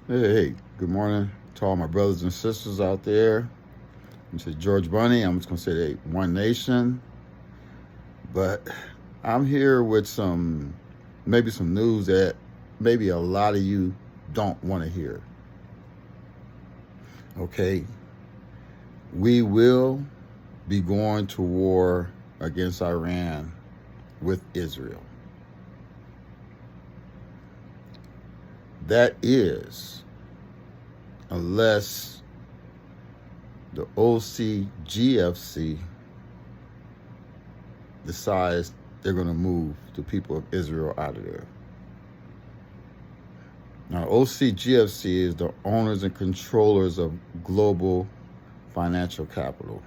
Hey, good morning to all my brothers and sisters out there. I'm say George Bunny. I'm just gonna say they one nation, but I'm here with maybe some news that maybe a lot of you don't want to hear. Okay, we will be going to war against Iran with Israel. That is, unless the OCGFC decides they're going to move the people of Israel out of there. Now, OCGFC is the owners and controllers of global financial capital.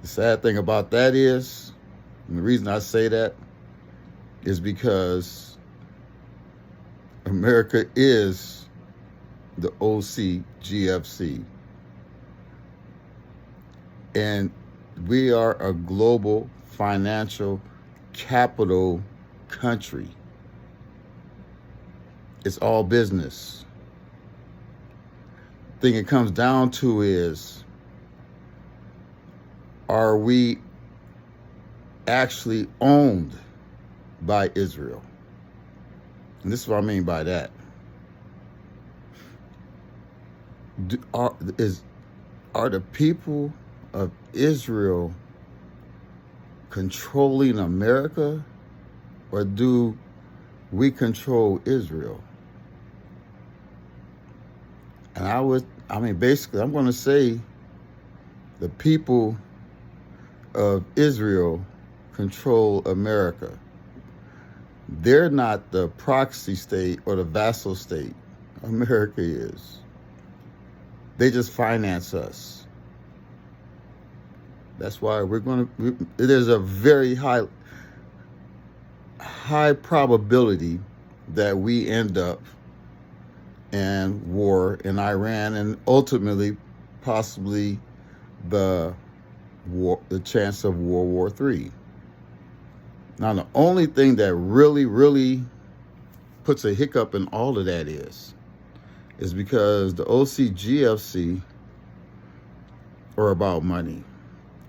The sad thing about that is, and the reason I say that is because America is the OCGFC. And we are a global financial capital country. It's all business. The thing it comes down to is, are we actually owned by Israel? And this is what I mean by that. Are the people of Israel controlling America, or do we control Israel? And basically, I'm going to say the people of Israel control America. They're not the proxy state or the vassal state. America is. They just finance us. That's why there's a very high probability that we end up in war in Iran, and ultimately possibly the chance of World War III. Now, the only thing that really puts a hiccup in all of that is because the OCGFC are about money,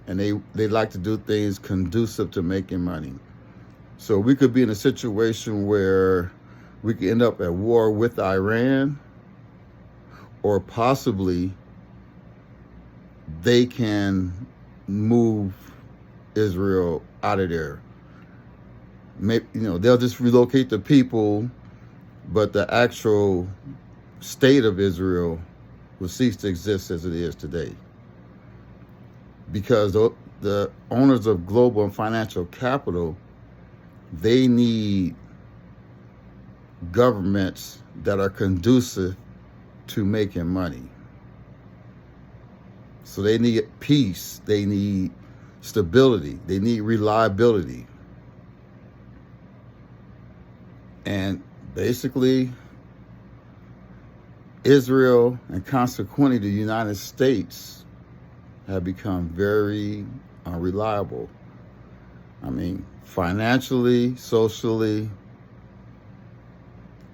and they like to do things conducive to making money. So we could be in a situation where we could end up at war with Iran, or possibly they can move Israel out of there. Maybe, they'll just relocate the people, but the actual state of Israel will cease to exist as it is today. Because the owners of global and financial capital, they need governments that are conducive to making money. So they need peace, they need stability, they need reliability. And basically, Israel, and consequently the United States, have become very unreliable. Financially, socially,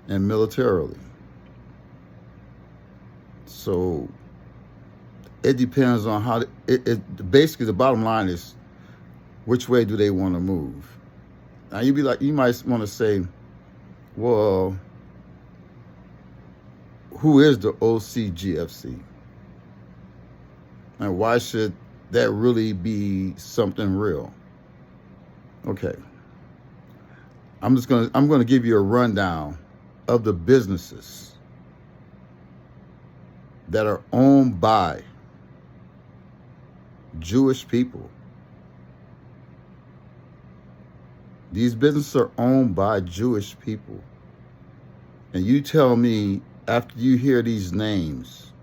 and militarily. So it depends on how basically the bottom line is, which way do they want to move? Now you might want to say, well, who is the OCGFC? And why should that really be something real? Okay. I'm going to give you a rundown of the businesses that are owned by Jewish people. These businesses are owned by Jewish people. And you tell me, after you hear these names,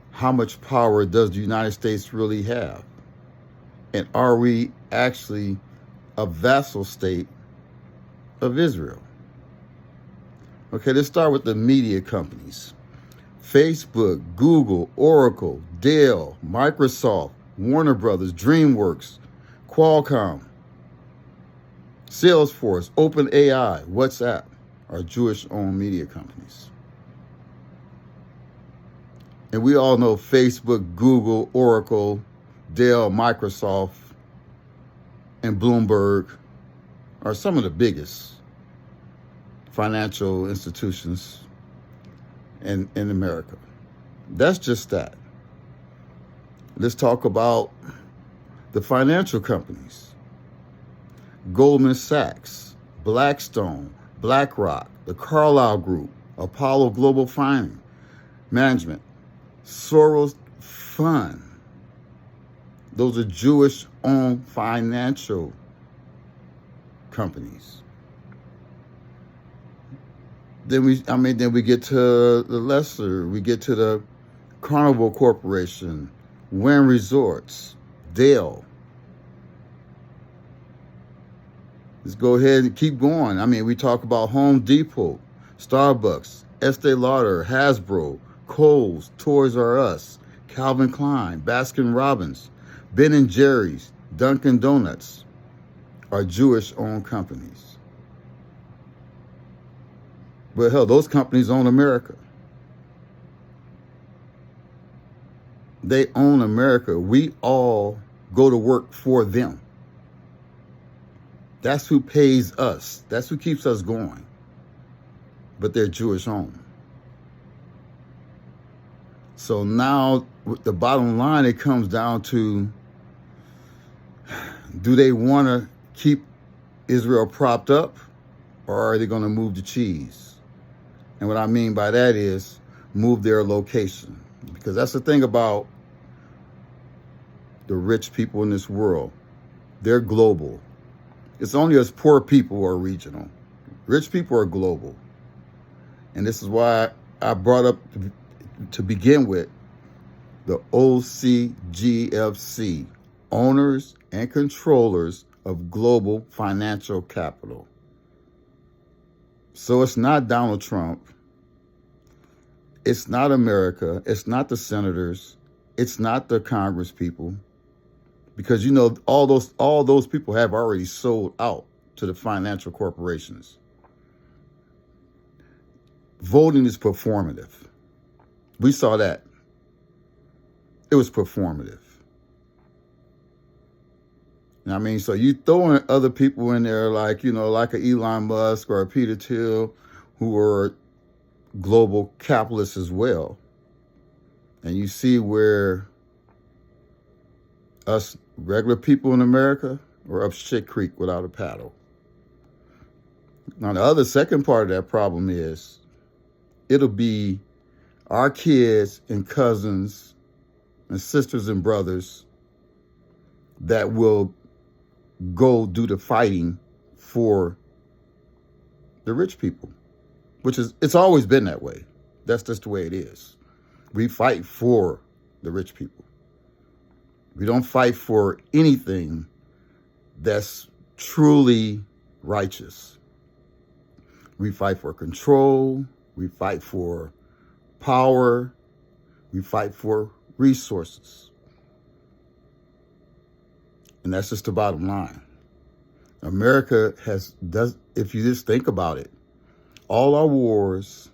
how much power does the United States really have? And are we actually a vassal state of Israel? Okay, let's start with the media companies. Facebook, Google, Oracle, Dell, Microsoft, Warner Brothers, DreamWorks, Qualcomm, Salesforce, OpenAI, WhatsApp are Jewish-owned media companies. And we all know Facebook, Google, Oracle, Dell, Microsoft, and Bloomberg are some of the biggest financial institutions in America. That's just that. Let's talk about the financial companies. Goldman Sachs, Blackstone, BlackRock, the Carlyle Group, Apollo Global Finance Management, Soros Fund. Those are Jewish-owned financial companies. Then we get to the lesser. We get to the Carnival Corporation, Wynn Resorts, Dell. Let's go ahead and keep going. We talk about Home Depot, Starbucks, Estee Lauder, Hasbro, Kohl's, Toys R Us, Calvin Klein, Baskin Robbins, Ben & Jerry's, Dunkin' Donuts are Jewish-owned companies. But hell, those companies own America. They own America. We all go to work for them. That's who pays us. That's who keeps us going. But they're Jewish-owned. So now, with the bottom line, it comes down to, do they want to keep Israel propped up, or are they going to move the cheese? And what I mean by that is move their location. Because that's the thing about the rich people in this world. They're global. It's only us poor people who are regional. Rich people are global. And this is why I brought up, to begin with, the OCGFC, Owners and Controllers of Global Financial Capital. So it's not Donald Trump. It's not America. It's not the senators. It's not the Congress people. Because all those people have already sold out to the financial corporations. Voting is performative. We saw that. It was performative. So you throw in other people in there like a Elon Musk or a Peter Thiel, who are global capitalists as well. And you see where us regular people in America are up shit creek without a paddle. Now, the second part of that problem is it'll be our kids and cousins and sisters and brothers that will go do the fighting for the rich people, it's always been that way. That's just the way it is. We fight for the rich people. We don't fight for anything that's truly righteous. We fight for control. We fight for power. We fight for resources. And that's just the bottom line. America if you just think about it, all our wars,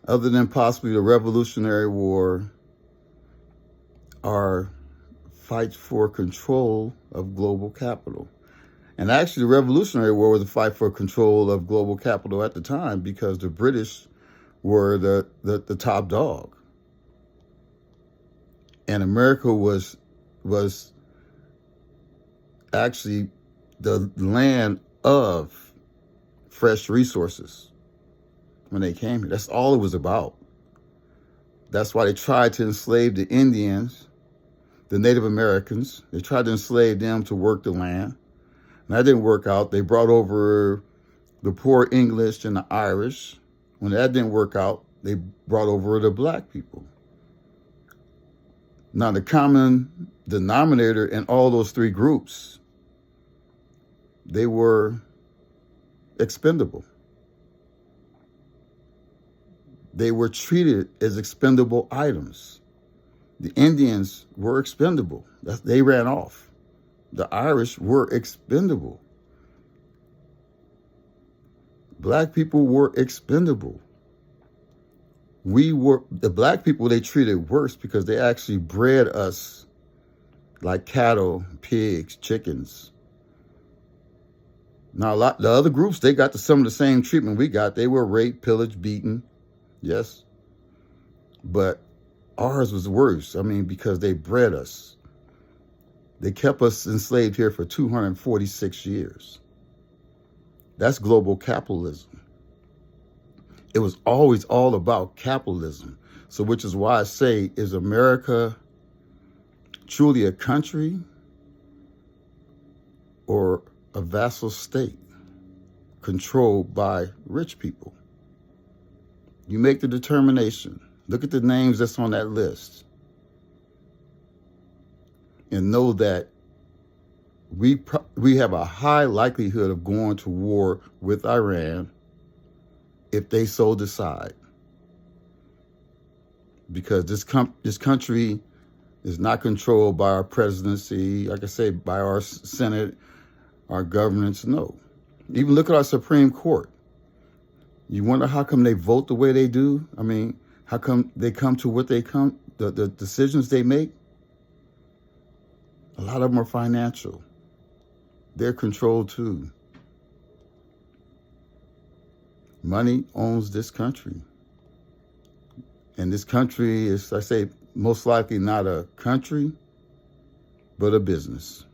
other than possibly the Revolutionary War, are fights for control of global capital. And actually, the Revolutionary War was a fight for control of global capital at the time, because the British were the top dog. And America was actually the land of fresh resources when they came here. That's all it was about. That's why they tried to enslave the Indians, the Native Americans. They tried to enslave them to work the land. And that didn't work out. They brought over the poor English and the Irish. When that didn't work out, they brought over the black people. Now, the common denominator in all those three groups, they were expendable. They were treated as expendable items. The Indians were expendable. They ran off. The Irish were expendable. Black people were expendable. The black people, they treated worse because they actually bred us like cattle, pigs, chickens. Now, the other groups, they got some of the same treatment we got. They were raped, pillaged, beaten, yes. But ours was worse. I mean, because they bred us. They kept us enslaved here for 246 years. That's global capitalism. It was always all about capitalism. So which is why I say, is America truly a country or a vassal state controlled by rich people? You make the determination. Look at the names that's on that list. And know that we have a high likelihood of going to war with Iran if they so decide. Because this country is not controlled by our presidency, like I say, by our Senate, our governance, no. Even look at our Supreme Court. You wonder how come they vote the way they do? I mean, how come they come to what they come, the decisions they make? A lot of them are financial. They're controlled too. Money owns this country. And this country is, I say, most likely not a country, but a business.